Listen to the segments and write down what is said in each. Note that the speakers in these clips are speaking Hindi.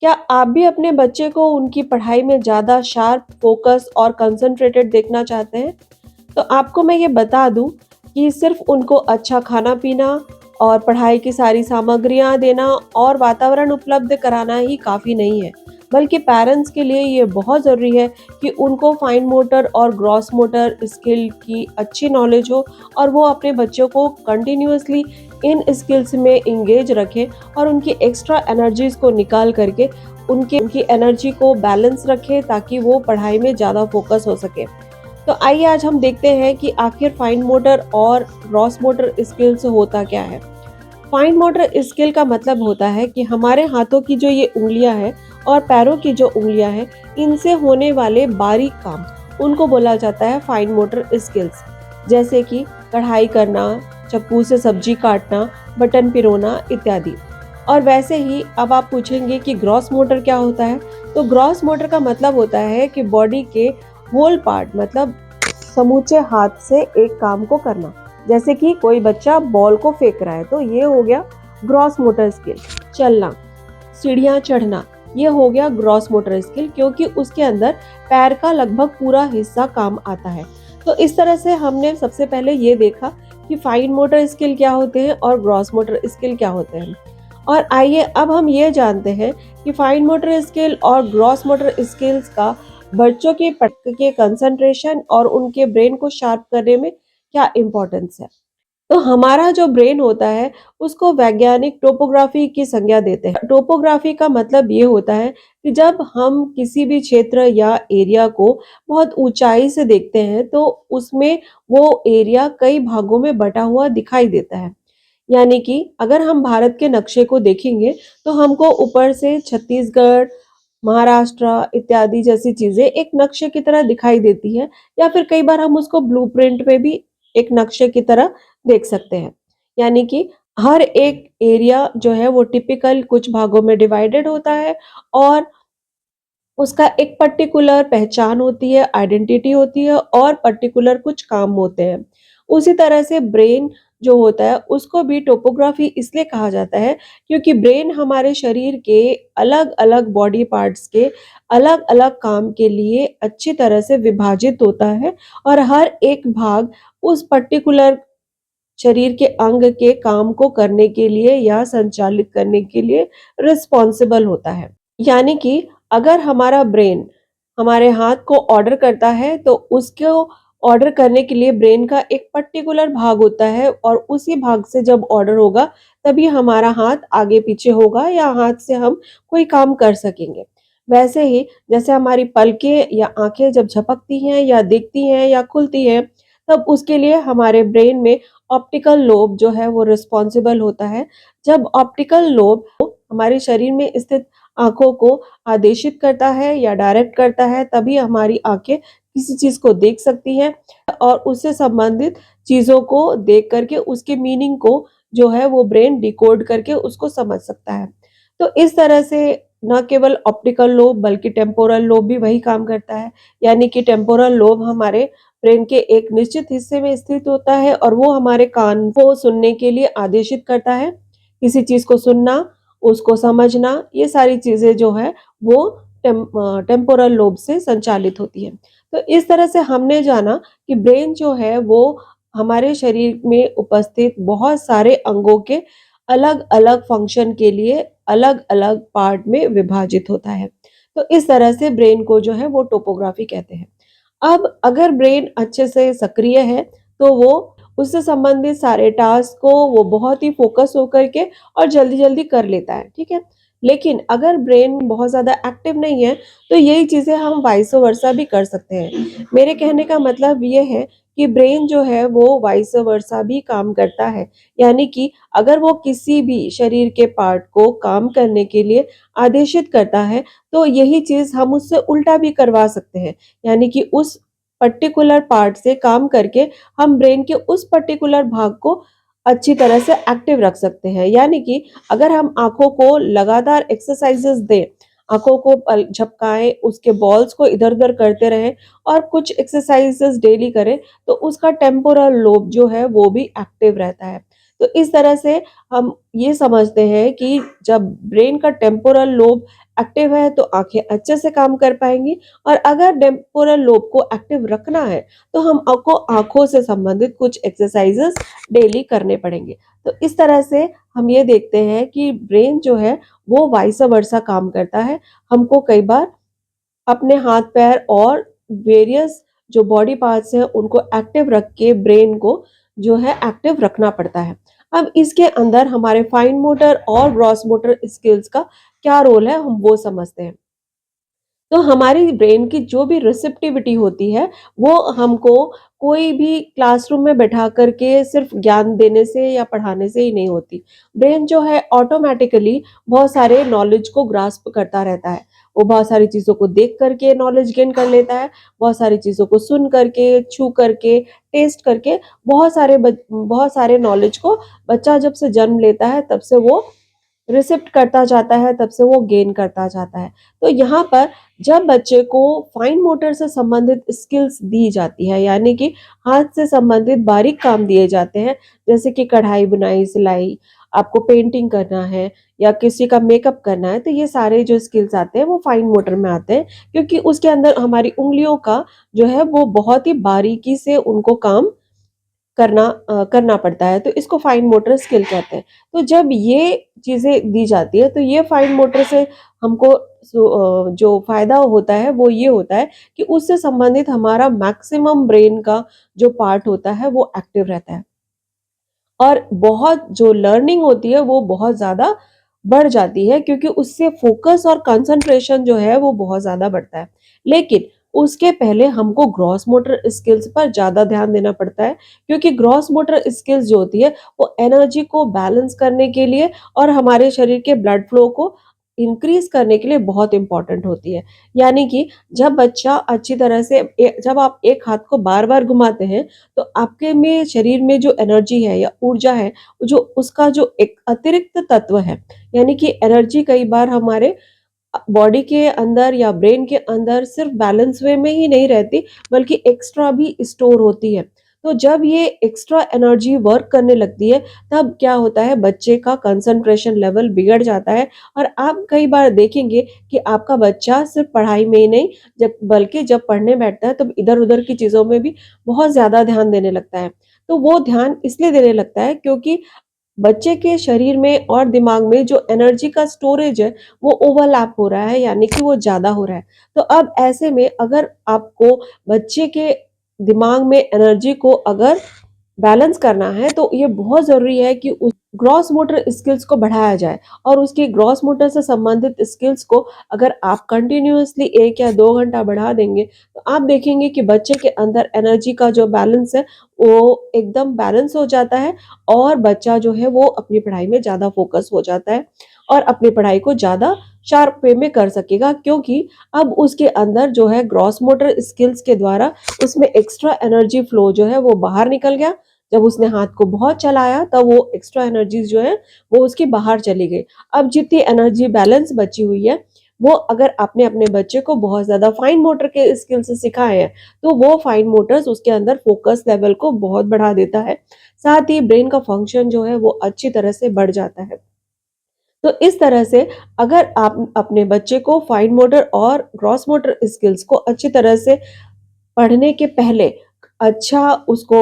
क्या आप भी अपने बच्चे को उनकी पढ़ाई में ज़्यादा शार्प, फ़ोकस और कंसंट्रेटेड देखना चाहते हैं? तो आपको मैं ये बता दूँ कि सिर्फ़ उनको अच्छा खाना-पीना और पढ़ाई की सारी सामग्रियाँ देना और वातावरण उपलब्ध कराना ही काफ़ी नहीं है, बल्कि पेरेंट्स के लिए ये बहुत ज़रूरी है कि उनको फाइन मोटर और ग्रॉस मोटर स्किल की अच्छी नॉलेज हो और वो अपने बच्चों को कंटिन्यूअसली इन स्किल्स में एंगेज रखें और उनकी एक्स्ट्रा एनर्जीज़ को निकाल करके उनकी एनर्जी को बैलेंस रखें ताकि वो पढ़ाई में ज़्यादा फ़ोकस हो सके। तो आइए आज हम देखते हैं कि आखिर फाइन मोटर और ग्रॉस मोटर स्किल से होता क्या है। फाइन मोटर स्किल का मतलब होता है कि हमारे हाथों की जो ये उंगलियां हैं और पैरों की जो उंगलियां हैं, इनसे होने वाले बारीक काम उनको बोला जाता है फाइन मोटर स्किल्स। जैसे कि कढ़ाई करना, चाकू से सब्जी काटना, बटन पिरोना इत्यादि। और वैसे ही अब आप पूछेंगे कि ग्रॉस मोटर क्या होता है। तो ग्रॉस मोटर का मतलब होता है कि बॉडी के होल पार्ट मतलब समूचे हाथ से एक काम को करना। जैसे कि कोई बच्चा बॉल को फेंक रहा है तो ये हो गया ग्रॉस मोटर स्किल। चलना, सीढ़ियां चढ़ना, ये हो गया ग्रॉस मोटर स्किल, क्योंकि उसके अंदर पैर का लगभग पूरा हिस्सा काम आता है। तो इस तरह से हमने सबसे पहले ये देखा कि फाइन मोटर स्किल क्या होते हैं और ग्रॉस मोटर स्किल क्या होते हैं। और आइए अब हम ये जानते हैं कि फाइन मोटर स्किल और ग्रॉस मोटर स्किल्स का बच्चों के पढ़ाई के कंसंट्रेशन और उनके ब्रेन को शार्प करने में क्या इम्पोर्टेंस है। तो हमारा जो ब्रेन होता है उसको वैज्ञानिक टोपोग्राफी की संज्ञा देते हैं। टोपोग्राफी का मतलब ये होता है कि जब हम किसी भी क्षेत्र या एरिया को बहुत ऊंचाई से देखते हैं तो उसमें वो एरिया कई भागों में बटा हुआ दिखाई देता है। यानी कि अगर हम भारत के नक्शे को देखेंगे तो हमको ऊपर से छत्तीसगढ़, महाराष्ट्र इत्यादि जैसी चीजें एक नक्शे की तरह दिखाई देती है, या फिर कई बार हम उसको ब्लूप्रिंट में भी एक नक्शे की तरह देख सकते हैं। यानी कि हर एक एरिया जो है वो टिपिकल कुछ भागों में डिवाइडेड होता है और उसका एक पर्टिकुलर पहचान होती है, आइडेंटिटी होती है और पर्टिकुलर कुछ काम होते हैं। उसी तरह से ब्रेन जो होता है उसको भी टोपोग्राफी इसलिए कहा जाता है क्योंकि ब्रेन हमारे शरीर के अलग-अलग बॉडी पार्ट्स के अलग-अलग काम के लिए अच्छी तरह से विभाजित होता है और हर एक भाग उस पर्टिकुलर शरीर के अंग के काम को करने के लिए या संचालित करने के लिए रिस्पॉन्सिबल होता है। यानी कि अगर हमारा ब्रेन हमारे हाथ को ऑर्डर करता है तो उसको ऑर्डर करने के लिए ब्रेन का एक पर्टिकुलर भाग होता है और उसी भाग से जब ऑर्डर होगा तभी हमारा हाथ आगे पीछे होगा या हाथ से हम कोई काम कर सकेंगे। वैसे ही जैसे हमारी पलकें या आंखें जब झपकती हैं या दिखती हैं या खुलती हैं, तब उसके लिए हमारे ब्रेन में ऑप्टिकल लोब जो है वो रिस्पॉन्सिबल होता है। जब ऑप्टिकल लोब हमारे शरीर में स्थित आँखों को आदेशित करता है या डायरेक्ट करता है, तभी हमारी आँखें किसी चीज़ को देख सकती हैं और उससे संबंधित चीज़ों को देख करके उसके मीनिंग को जो है वो ब्रेन डिकोड करके उसको समझ सकता है। तो इस तरह से न केवल ऑप्टिकल लोब बल्कि टेम्पोरल लोब भी वही काम करता है। यानी कि टेम्पोरल लोब हमारे ब्रेन के एक निश्चित हिस्से में स्थित होता है और वो हमारे कान को सुनने के लिए आदेशित करता है। किसी चीज़ को सुनना, उसको समझना, ये सारी चीज़ें जो है वो टेम्पोरल लोब से संचालित होती हैं। तो इस तरह से हमने जाना कि ब्रेन जो है वो हमारे शरीर में उपस्थित बहुत सारे अंगों के अलग-अलग फंक्शन के लिए अलग-अलग पार्ट में विभाजित होता है। तो इस तरह से ब्रेन को जो है वो टोपोग्राफी कहते हैं। अब अगर ब्रेन अच्छे से सक्रिय है तो वो उससे संबंधित सारे टास्क को वो बहुत ही फोकस होकर के और जल्दी-जल्दी कर लेता है, ठीक है? लेकिन अगर ब्रेन बहुत ज़्यादा एक्टिव नहीं है, तो यही चीज़ें हम वाइस वर्सा भी कर सकते हैं। मेरे कहने का मतलब ये है कि ब्रेन जो है वो वाइस वर्सा भी काम करता है। यानी कि अगर वो किसी भी शरीर के पार्ट को काम करने के लिए आदेशित करता है, तो यही चीज़ हम उससे उल्टा भी करवा सकते हैं। यानी कि उस पर्टिकुलर पार्ट से काम करके हम ब्रेन के उस पर्टिकुलर भाग को अच्छी तरह से एक्टिव रख सकते हैं। यानी कि अगर हम आँखों को लगातार एक्सरसाइज़ेज़ दें, आँखों को झपकाएँ, उसके बॉल्स को इधर-उधर करते रहें और कुछ एक्सरसाइज़ेज़ डेली करें, तो उसका टेम्पोरल लोब जो है वो भी एक्टिव रहता है। तो इस तरह से हम ये समझते हैं कि जब ब्रेन का टेम्पोरल लोब एक्टिव है तो आँखें अच्छे से काम कर पाएँगी, और अगर टेम्पोरल लोब को एक्टिव रखना है तो हम आपको आँखों से संबंधित कुछ एक्सरसाइज़ेस डेली करने पड़ेंगे। तो इस तरह से हम ये देखते हैं कि ब्रेन जो है वो वाइस वर्सा काम करता है। हमको कई बार अपने हाथ-पैर और वेरियस जो बॉडी पार्ट्स हैं उनको एक्टिव रख के ब्रेन को जो है एक्टिव रखना पड़ता है। अब इसके अंदर हमारे फाइन मोटर और ग्रॉस मोटर स्किल्स का क्या रोल है, हम वो समझते हैं। तो हमारी ब्रेन की जो भी रिसेप्टिविटी होती है, वो हमको कोई भी क्लासरूम में बैठा कर के सिर्फ ज्ञान देने से या पढ़ाने से ही नहीं होती। ब्रेन जो है ऑटोमैटिकली बहुत सारे नॉलेज को ग्रास्प करता रहता है। वो बहुत सारी चीज़ों को देख कर के नॉलेज गेन कर लेता है, बहुत सारी चीज़ों को सुन करके, छू करके, टेस्ट करके, बहुत सारे नॉलेज को बच्चा जब से जन्म लेता है तब से वो रिसिप्ट करता जाता है, तब से वो गेन करता जाता है। तो यहाँ पर जब बच्चे को फाइन मोटर से संबंधित स्किल्स दी जाती है, यानी कि हाथ से संबंधित बारीक काम दिए जाते हैं, जैसे कि कढ़ाई, बुनाई, सिलाई, आपको पेंटिंग करना है या किसी का मेकअप करना है, तो ये सारे जो स्किल्स आते हैं वो फाइन मोटर में आते हैं, क्योंकि उसके अंदर हमारी उँगलियों का जो है वो बहुत ही बारीकी से उनको काम करना पड़ता है, तो इसको फाइन मोटर स्किल कहते हैं। तो जब ये चीज़ें दी जाती है, तो ये फाइन मोटर से हमको जो फ़ायदा होता है, वो ये होता है कि उससे संबंधित हमारा मैक्सिमम ब्रेन का जो पार्ट होता है, वो एक्टिव रहता है। और बहुत जो लर्निंग होती है वो बहुत ज़्यादा बढ़ जाती है, क्योंकि उससे फ़ोकस और कंसंट्रेशन जो है वो बहुत ज़्यादा बढ़ता है। लेकिन उसके पहले हमको ग्रॉस मोटर स्किल्स पर ज़्यादा ध्यान देना पड़ता है, क्योंकि ग्रॉस मोटर स्किल्स जो होती है वो एनर्जी को बैलेंस करने के लिए और हमारे शरीर के ब्लड फ्लो को इंक्रीज़ करने के लिए बहुत इम्पोर्टेंट होती है। यानी कि जब बच्चा अच्छी तरह से जब आप एक हाथ को बार-बार घुमाते हैं, तो आपके में शरीर में जो एनर्जी है या ऊर्जा है, जो उसका जो एक अतिरिक्त तत्व है, यानी कि एनर्जी कई बार हमारे बॉडी के अंदर या ब्रेन के अंदर सिर्फ बैलेंस वे में ही नहीं रहती, बल्कि एक्स्ट्रा भी स्टोर होती है। तो जब ये एक्स्ट्रा एनर्जी वर्क करने लगती है, तब क्या होता है, बच्चे का कंसंट्रेशन लेवल बिगड़ जाता है, और आप कई बार देखेंगे कि आपका बच्चा सिर्फ पढ़ाई में ही नहीं, जब बल्कि जब पढ़ने बैठता है, तब इधर-उधर की चीज़ों में भी बहुत ज़्यादा ध्यान देने लगता है। तो वो ध्यान इसलिए देने लगता है क्योंकि बच्चे के शरीर में और दिमाग में जो एनर्जी का स्टोरेज है, वो ओवरलैप हो रहा है, यानी कि वो ज़्यादा हो रहा है। तो अब ऐसे में अगर आपको बच्चे के दिमाग में एनर्जी को अगर बैलेंस करना है, तो ये बहुत ज़रूरी है कि उस ग्रॉस मोटर स्किल्स को बढ़ाया जाए, और उसकी ग्रॉस मोटर से संबंधित स्किल्स को अगर आप कंटिन्यूअसली 1 या 2 घंटा बढ़ा देंगे, तो आप देखेंगे कि बच्चे के अंदर एनर्जी का जो बैलेंस है, वो एकदम बैलेंस हो जाता है, और बच्चा जो है वो अपनी पढ़ाई में ज़्यादा फ़ोकस हो जाता है और अपनी पढ़ाई को ज़्यादा शार्प वे में कर सकेगा, क्योंकि अब उसके अंदर जो है ग्रॉस मोटर स्किल्स के द्वारा उसमें एक्स्ट्रा एनर्जी फ्लो जो है वो बाहर निकल गया। जब उसने हाथ को बहुत चलाया, तब वो एक्स्ट्रा एनर्जीज़ जो है वो उसकी बाहर चली गई। अब जितनी एनर्जी बैलेंस बची हुई है, वो अगर आपने अपने बच्चे को बहुत ज़्यादा फाइन मोटर के स्किल्स सिखाए हैं, तो वो फाइन मोटर्स उसके अंदर फ़ोकस लेवल को बहुत बढ़ा देता है। साथ ही ब्रेन का फंक्शन जो है वो अच्छी तरह से बढ़ जाता है। तो इस तरह से अगर आप अपने बच्चे को फाइन मोटर और ग्रॉस मोटर स्किल्स को अच्छी तरह से पढ़ने के पहले अच्छा उसको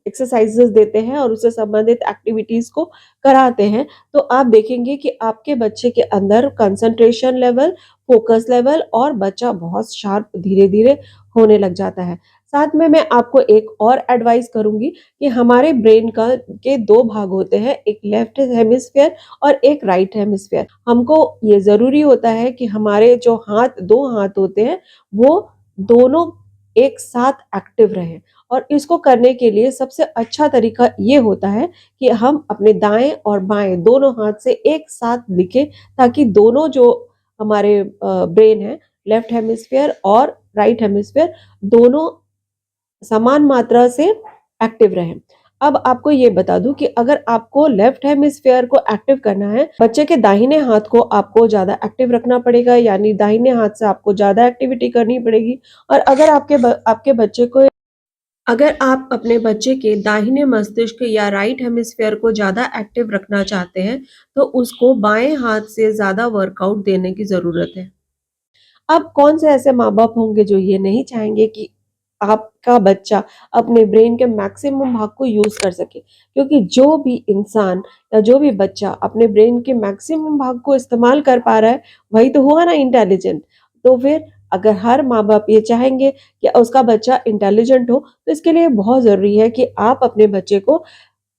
एक्सरसाइज़ेज़ देते हैं और उससे संबंधित एक्टिविटीज़ को कराते हैं, तो आप देखेंगे कि आपके बच्चे के अंदर कंसंट्रेशन लेवल, फ़ोकस लेवल और बच्चा बहुत शार्प धीरे-धीरे होने लग जाता है। साथ में मैं आपको एक और एडवाइस करूँगी कि हमारे ब्रेन का के 2 भाग होते हैं, एक लेफ्ट हेमिस्फीयर और एक राइट हेमिस्फीयर। हमको ये ज़रूरी होता है कि हमारे जो हाथ 2 हाथ होते हैं, वो दोनों एक साथ एक्टिव रहें, और इसको करने के लिए सबसे अच्छा तरीका ये होता है कि हम अपने दाएँ और बाएँ दोनों हाथ से एक साथ लिखें, ताकि दोनों जो हमारे ब्रेन है, लेफ्ट हेमिस्फीयर और राइट हेमिस्फीयर, दोनों समान मात्रा से एक्टिव रहें। अब आपको ये बता दूँ कि अगर आपको लेफ्ट हेमिस्फीयर को एक्टिव करना है, बच्चे के दाहिने हाथ को आपको ज़्यादा एक्टिव रखना पड़ेगा, यानी दाहिने हाथ से आपको ज़्यादा एक्टिविटी करनी पड़ेगी, और अगर आपके बच्चे को अगर आप अपने बच्चे के दाहिने मस्तिष्क या राइट हेमिस्फेयर को ज़्यादा एक्टिव रखना चाहते हैं, तो उसको बाएं हाथ से ज़्यादा वर्कआउट देने की ज़रूरत है। अब कौन से ऐसे माँ-बाप होंगे जो ये नहीं चाहेंगे कि आपका बच्चा अपने ब्रेन के मैक्सिमम भाग को यूज़ कर सके? क्योंकि जो भी इंसान या जो भी बच्चा अपने ब्रेन के मैक्सिमम भाग को इस्तेमाल कर पा रहा है, वही तो हुआ ना इंटेलिजेंट। तो फिर अगर हर माँ-बाप ये चाहेंगे कि उसका बच्चा इंटेलिजेंट हो, तो इसके लिए बहुत ज़रूरी है कि आप अपने बच्चे को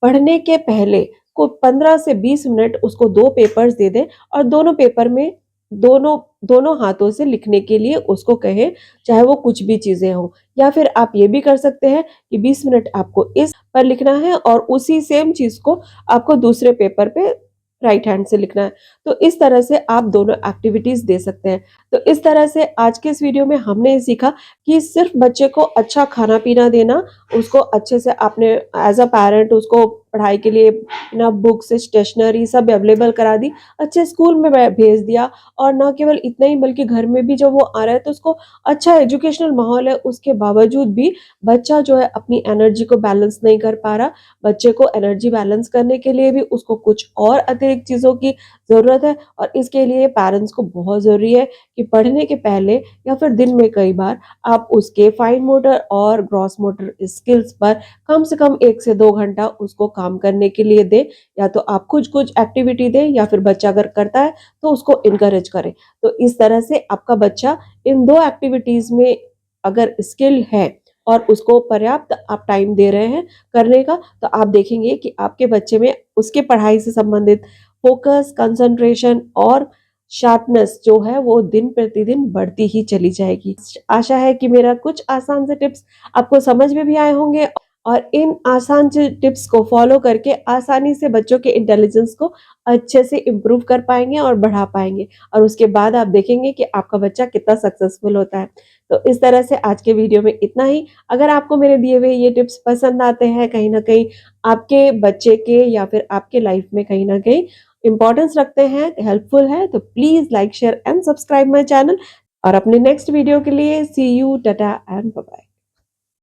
पढ़ने के पहले को 15 से 20 मिनट उसको 2 पेपर्स दे दें और दोनों पेपर में दोनों दोनों हाथों से लिखने के लिए उसको कहें, चाहे वो कुछ भी चीज़ें हों। या फिर आप ये भी कर सकते हैं कि 20 मिनट आपको इस पर लिखना है और उसी सेम चीज़ को आपको दूसरे पेपर पे राइट हैंड से लिखना है। तो इस तरह से आप दोनों एक्टिविटीज़ दे सकते हैं। तो इस तरह से आज के इस वीडियो में हमने ये सीखा कि सिर्फ़ बच्चे को अच्छा खाना-पीना देना, उसको अच्छे से आपने एज़ अ पैरेंट उसको पढ़ाई के लिए ना बुक्स, स्टेशनरी सब अवेलेबल करा दी, अच्छे स्कूल में भेज दिया और ना केवल इतना ही बल्कि घर में भी जब वो आ रहा है तो उसको अच्छा एजुकेशनल माहौल है, उसके बावजूद भी बच्चा जो है अपनी एनर्जी को बैलेंस नहीं कर पा रहा। बच्चे को एनर्जी बैलेंस करने के लिए भी उसको कुछ और अतिरिक्त चीज़ों की ज़रूरत है और इसके लिए पेरेंट्स को बहुत ज़रूरी है कि पढ़ने के पहले या फिर दिन में कई बार आप उसके फाइन मोटर और ग्रॉस मोटर स्किल्स पर कम से कम 1 से 2 घंटा उसको काम करने के लिए दें। या तो आप कुछ एक्टिविटी दें या फिर बच्चा अगर करता है तो उसको इनकरेज करें। तो इस तरह से आपका बच्चा इन 2 एक्टिविटीज़ में अगर स्किल है और उसको पर्याप्त आप टाइम दे रहे हैं करने का, तो आप देखेंगे कि आपके बच्चे में उसके पढ़ाई से संबंधित फ़ोकस, कंसंट्रेशन और शार्पनेस जो है वो दिन प्रतिदिन बढ़ती ही चली जाएगी। आशा है कि मेरा कुछ आसान से टिप्स आपको समझ में भी आए होंगे और इन आसान से टिप्स को फॉलो करके आसानी से बच्चों के इंटेलिजेंस को अच्छे से इम्प्रूव कर पाएँगे और बढ़ा पाएँगे और उसके बाद आप देखेंगे कि आपका बच्चा कितना सक्सेसफुल होता है। तो इस तरह से आज के वीडियो में इतना ही। अगर आपको मेरे दिए हुए ये टिप्स पसंद आते हैं, कहीं न कहीं आपके बच्चे के या फिर आपके लाइफ में कहीं न कहीं इम्पोर्टेंस रखते हैं, हेल्पफुल है, तो please like, share and subscribe my channel और अपने नेक्स्ट वीडियो के लिए see you, tata and bye bye.